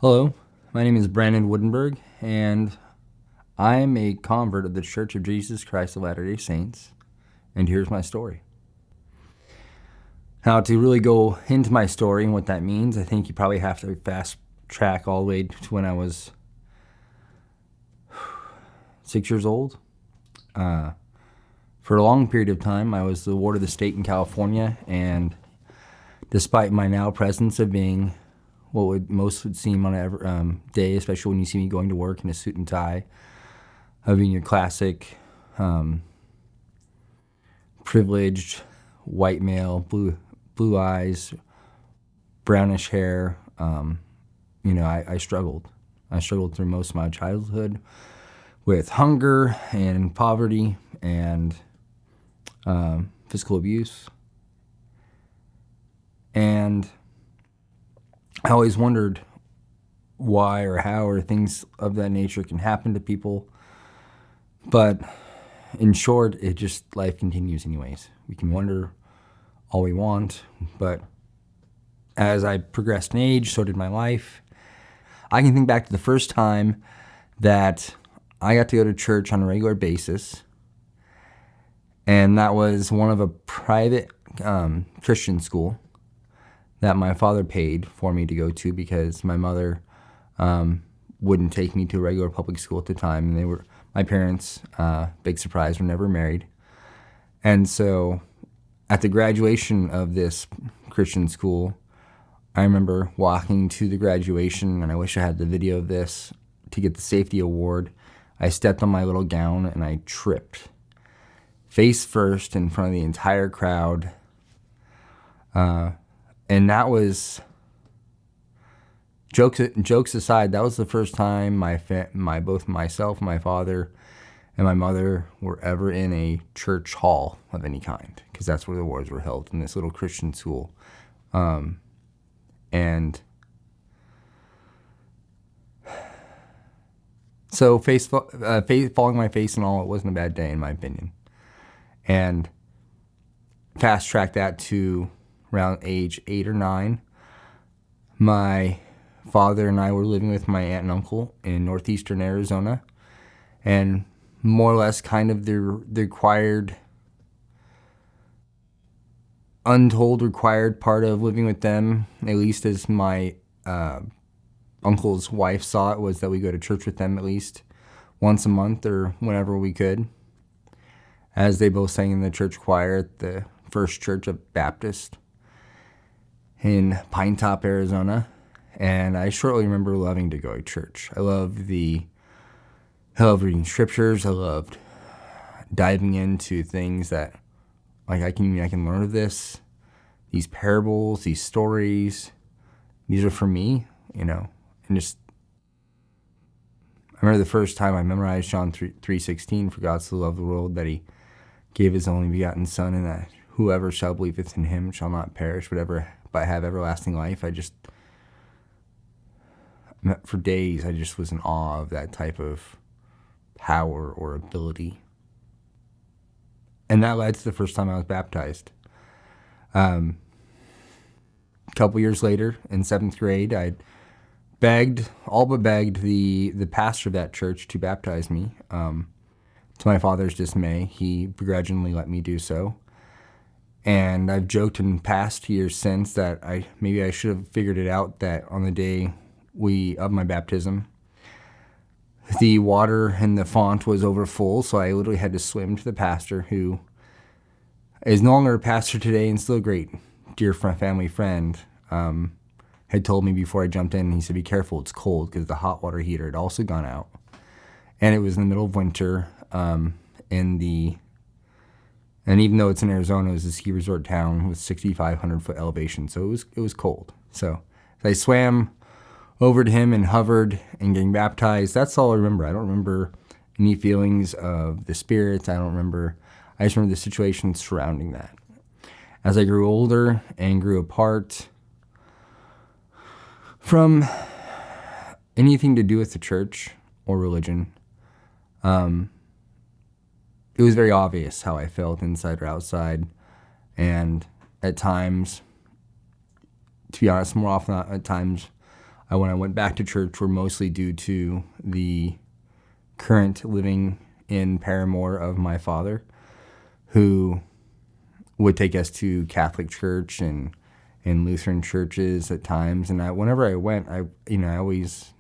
Hello, my name is Brandon Woudenberg, and I'm a convert of the Church of Jesus Christ of Latter-day Saints, and here's my story. Now, to really go into my story and what that means, I think you probably have to fast track all the way to when I was 6 years old. For a long period of time, I was the ward of the state in California, and despite my now presence of being what most would seem on a day, especially when you see me going to work in a suit and tie, of being your classic privileged white male, blue eyes, brownish hair. I struggled. I struggled through most of my childhood with hunger and poverty and physical abuse. And I always wondered why or how or things of that nature can happen to people. But in short, life continues anyways. We can wonder all we want, but as I progressed in age, so did my life. I can think back to the first time that I got to go to church on a regular basis, and that was one of a private Christian school that my father paid for me to go to because my mother wouldn't take me to a regular public school at the time. And my parents, big surprise, were never married. And so at the graduation of this Christian school, I remember walking to the graduation, and I wish I had the video of this, to get the safety award. I stepped on my little gown and I tripped face first in front of the entire crowd. And that was, jokes aside, that was the first time both myself, my father, and my mother were ever in a church hall of any kind, because that's where the awards were held, in this little Christian school. And so falling on my face and all, it wasn't a bad day in my opinion. And fast track that to around age 8 or 9, my father and I were living with my aunt and uncle in northeastern Arizona, and more or less kind of the required, untold required part of living with them, at least as my uncle's wife saw it, was that we go to church with them at least once a month or whenever we could, as they both sang in the church choir at the First Church of Baptist in Pine Top, Arizona. And I shortly remember loving to go to church. I loved reading scriptures. I loved diving into things that, like, I can learn of this, these parables, these stories. These are for me, and just, I remember the first time I memorized John 3:16, for God so loved the world that he gave his only begotten Son, and that whoever shall believeth in him shall not perish, but have everlasting life. For days, I just was in awe of that type of power or ability. And that led to the first time I was baptized. A couple years later, in 7th grade, I all but begged the pastor of that church to baptize me. To my father's dismay, he begrudgingly let me do so. And I've joked in past years since that maybe I should have figured it out that on the day of my baptism, the water in the font was over full, so I literally had to swim to the pastor, who is no longer a pastor today and still a great dear family friend, had told me before I jumped in. He said, "Be careful, it's cold," because the hot water heater had also gone out. And it was in the middle of winter, and even though it's in Arizona, it was a ski resort town with 6,500 foot elevation, so it was cold. So I swam over to him and hovered and getting baptized. That's all I remember. I don't remember any feelings of the spirits. I just remember the situation surrounding that. As I grew older and grew apart from anything to do with the church or religion, it was very obvious how I felt inside or outside. And at times, to be honest, more often at times, when I went back to church were mostly due to the current living in Paramore of my father, who would take us to Catholic church and Lutheran churches at times. And whenever I went, I always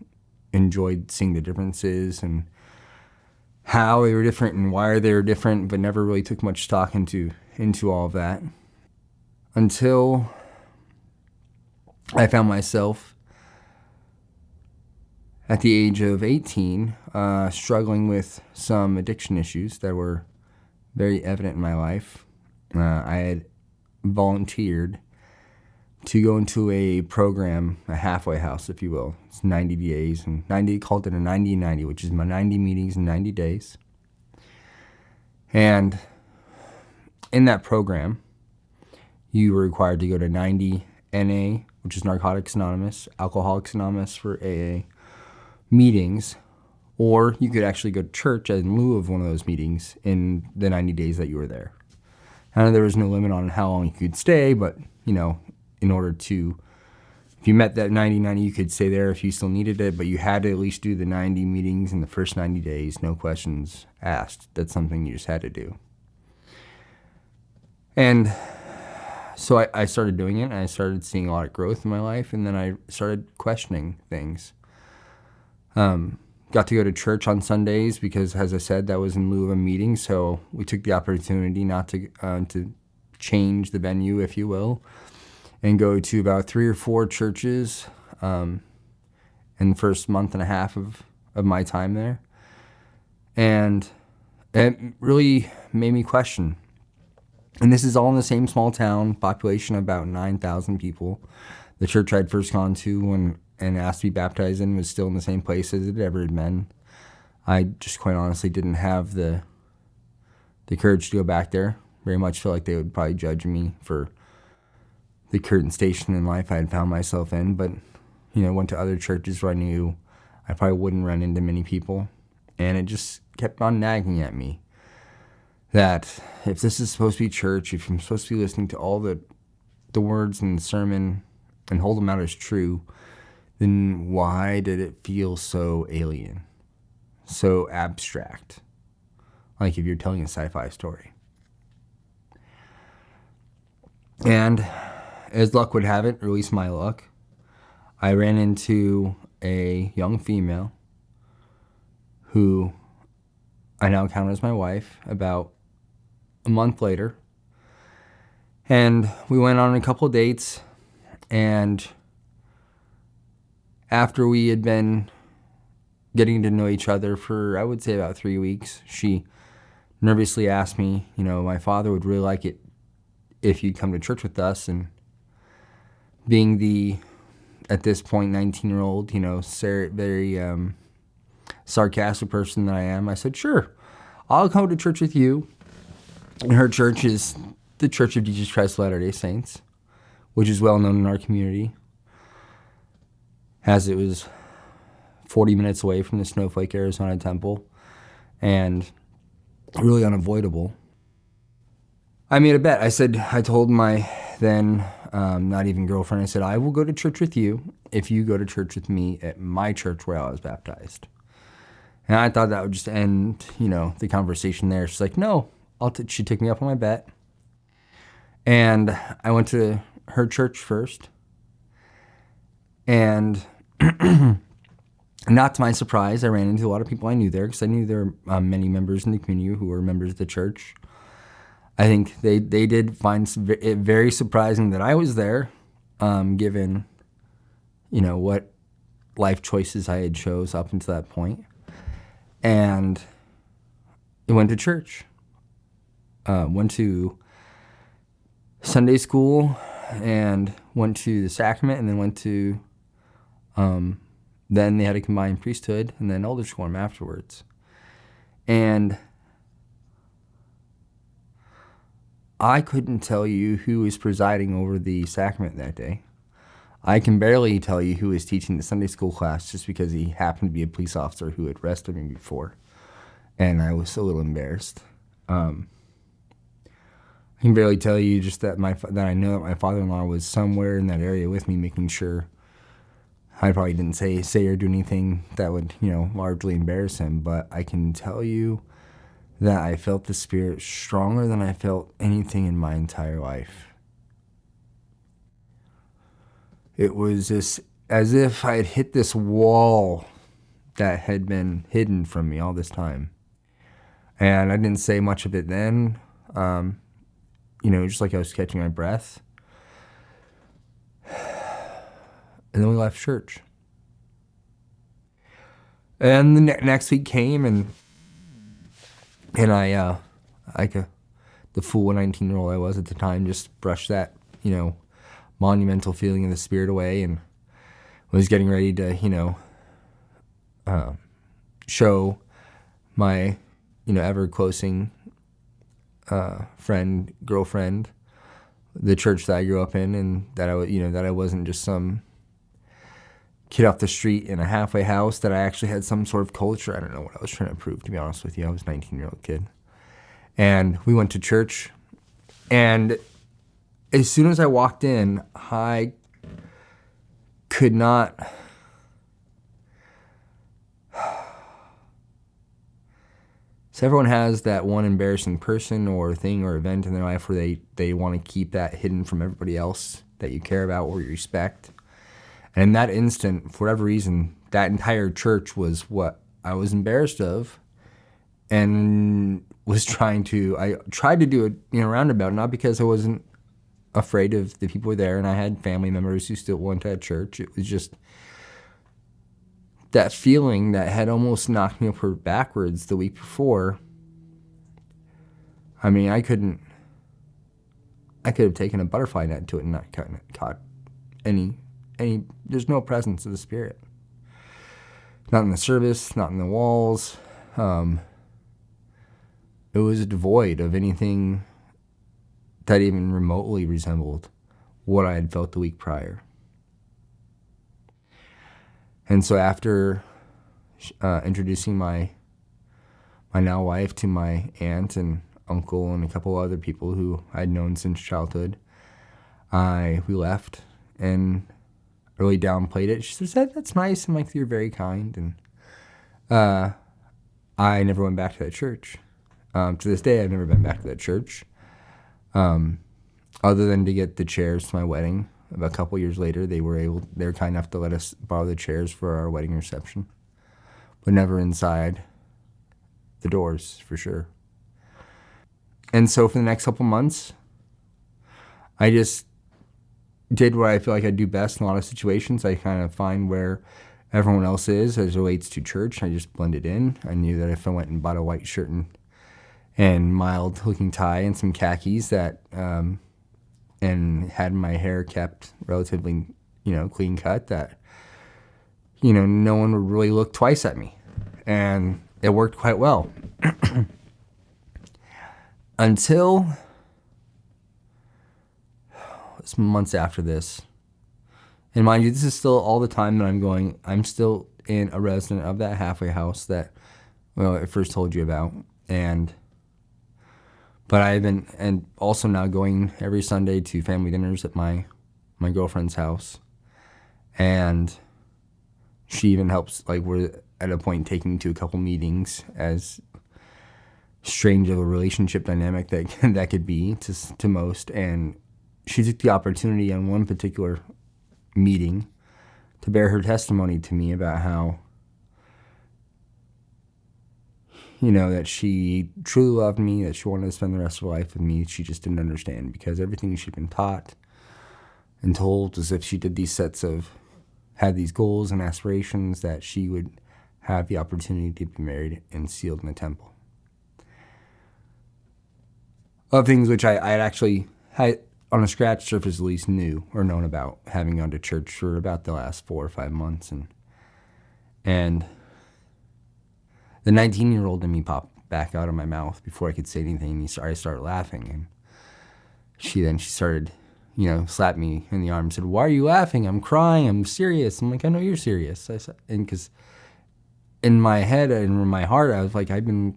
enjoyed seeing the differences and how they were different and why they were different, but never really took much stock into all of that until I found myself at the age of 18 struggling with some addiction issues that were very evident in my life. I had volunteered to go into a program, a halfway house, if you will. It's 90 days, and called it a 90-90, which is my 90 meetings in 90 days. And in that program, you were required to go to 90 NA, which is Narcotics Anonymous, Alcoholics Anonymous for AA meetings, or you could actually go to church in lieu of one of those meetings in the 90 days that you were there. I know there was no limit on how long you could stay, but, in order to, if you met that 90-90, you could stay there if you still needed it, but you had to at least do the 90 meetings in the first 90 days, no questions asked. That's something you just had to do. And so I started doing it, and I started seeing a lot of growth in my life, and then I started questioning things. Got to go to church on Sundays because, as I said, that was in lieu of a meeting, so we took the opportunity not to change the venue, if you will, and go to about 3 or 4 churches in the first month and a half of my time there. And it really made me question. And this is all in the same small town, population of about 9,000 people. The church I'd first gone to and asked to be baptized in was still in the same place as it ever had been. I just quite honestly didn't have the courage to go back there. Very much feel like they would probably judge me for the current station in life I had found myself in. But, went to other churches where I knew I probably wouldn't run into many people. And it just kept on nagging at me that if this is supposed to be church, if I'm supposed to be listening to all the words in the sermon and hold them out as true, then why did it feel so alien, so abstract, like if you're telling a sci-fi story? And as luck would have it, or at least my luck, I ran into a young female who I now count as my wife about a month later. And we went on a couple of dates, and after we had been getting to know each other for, I would say, about 3 weeks, she nervously asked me, my father would really like it if you'd come to church with us. And being the, at this point, 19-year-old, very sarcastic person that I am, I said, sure, I'll come to church with you. And her church is the Church of Jesus Christ of Latter-day Saints, which is well known in our community, as it was 40 minutes away from the Snowflake, Arizona temple, and really unavoidable. I made a bet. I told my then not even girlfriend, I said, I will go to church with you if you go to church with me at my church where I was baptized. And I thought that would just end, the conversation there. She's like, no, she took me up on my bet. And I went to her church first. And not to my surprise, I ran into a lot of people I knew there because I knew there were many members in the community who were members of the church. I think they did find it very surprising that I was there, given, what life choices I had chose up until that point. And I went to church, went to Sunday school, and went to the sacrament, and then went to, then they had a combined priesthood, and then elder quorum afterwards. And I couldn't tell you who was presiding over the sacrament that day. I can barely tell you who was teaching the Sunday school class just because he happened to be a police officer who had arrested me before. And I was a little embarrassed. I can barely tell you just that I know that my father-in-law was somewhere in that area with me, making sure I probably didn't say or do anything that would, largely embarrass him, but I can tell you that I felt the Spirit stronger than I felt anything in my entire life. It was just as if I had hit this wall that had been hidden from me all this time. And I didn't say much of it then, just like I was catching my breath. And then we left church. And the next week came, and I, the fool 19-year-old I was at the time, just brushed that, monumental feeling of the Spirit away, and was getting ready to, show my, ever-closing girlfriend, the church that I grew up in, and that I wasn't just some kid off the street in a halfway house, that I actually had some sort of culture. I don't know what I was trying to prove, to be honest with you. I was a 19-year-old kid. And we went to church, and as soon as I walked in, I could not... So everyone has that one embarrassing person or thing or event in their life where they want to keep that hidden from everybody else that you care about or you respect. And in that instant, for whatever reason, that entire church was what I was embarrassed of, and was I tried to do it roundabout, not because I wasn't afraid of the people who were there, and I had family members who still went to church. It was just that feeling that had almost knocked me over backwards the week before. I mean, I could have taken a butterfly net to it and not caught any, there's no presence of the Spirit. Not in the service, not in the walls. It was devoid of anything that even remotely resembled what I had felt the week prior. And so after introducing my now wife to my aunt and uncle and a couple other people who I'd known since childhood, we left, and really downplayed it. She said, "That's nice." I'm like, "You're very kind." And I never went back to that church. To this day, I've never been back to that church, other than to get the chairs to my wedding. About a couple years later, they were kind enough to let us borrow the chairs for our wedding reception, but never inside the doors, for sure. And so for the next couple months, I just did what I feel like I do best in a lot of situations. I kind of find where everyone else is as it relates to church. I just blended in. I knew that if I went and bought a white shirt and mild-looking tie and some khakis and had my hair kept relatively, clean cut, that, no one would really look twice at me. And it worked quite well. Until it's months after this. And mind you, this is still all the time that I'm still in a resident of that halfway house that, I first told you about. But I've been, and also now going every Sunday to family dinners at my girlfriend's house. And she even helps, we're at a point taking me to a couple meetings, as strange of a relationship dynamic that could be to most. And she took the opportunity on one particular meeting to bear her testimony to me about how, that she truly loved me, that she wanted to spend the rest of her life with me. She just didn't understand, because everything she'd been taught and told was if she did had these goals and aspirations, that she would have the opportunity to be married and sealed in the temple. Of things which I had actually had, on a scratch surface at least, knew or known about, having gone to church for about the last 4 or 5 months. And the 19-year-old in me popped back out of my mouth before I could say anything. I started laughing, and she started, slapped me in the arm and said, "Why are you laughing? I'm crying. I'm serious." I'm like, "I know you're serious." And because in my head and in my heart, I was like, I've been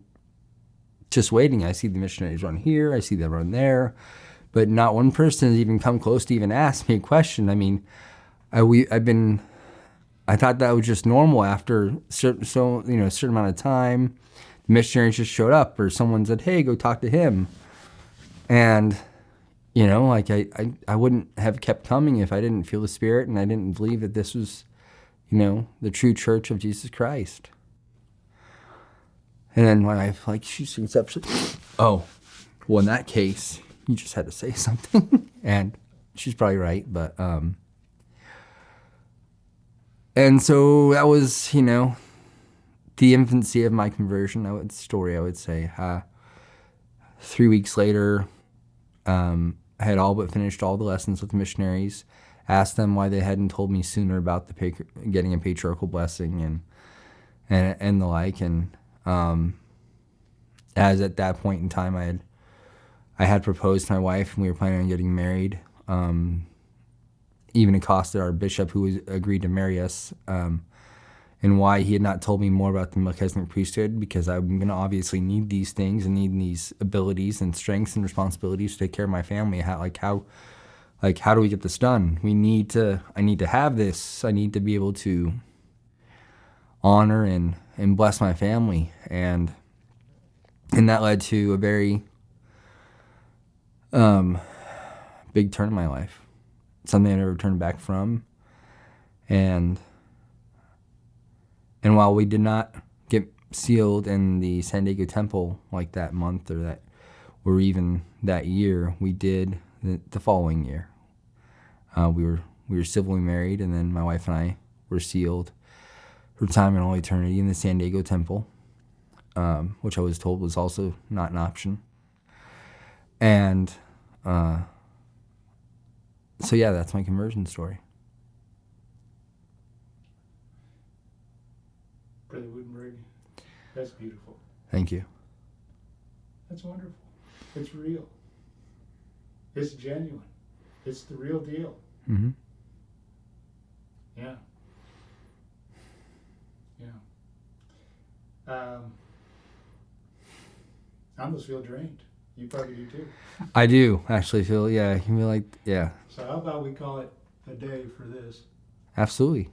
just waiting. I see the missionaries run here. I see them run there. But not one person has even come close to even ask me a question. I mean, I've been I thought that was just normal after a certain amount of time. The missionaries just showed up, or someone said, "Hey, go talk to him." And like I wouldn't have kept coming if I didn't feel the Spirit and I didn't believe that this was, the true church of Jesus Christ. And then my wife, she sings up, oh, well, in that case, you just had to say something. And she's probably right, but, and so that was, the infancy of my conversion, I would say. 3 weeks later, I had all but finished all the lessons with the missionaries, asked them why they hadn't told me sooner about getting a patriarchal blessing and the like. And as at that point in time, I had proposed to my wife, and we were planning on getting married. Even accosted our bishop, who agreed to marry us, and why he had not told me more about the Melchizedek priesthood, because I'm going to obviously need these things and need these abilities and strengths and responsibilities to take care of my family. How do we get this done? I need to have this. I need to be able to honor and bless my family. And that led to a very big turn in my life. Something I never turned back from. And while we did not get sealed in the San Diego temple like that month or even that year, we did the following year. We were civilly married, and then my wife and I were sealed for time and all eternity in the San Diego temple, which I was told was also not an option. And so yeah, that's my conversion story. Brother Woudenberg, that's beautiful. Thank you. That's wonderful. It's real. It's genuine. It's the real deal. Mm-hmm. Yeah. I almost feel drained. You probably do too. I do actually feel, yeah. You feel like, yeah. So how about we call it a day for this? Absolutely.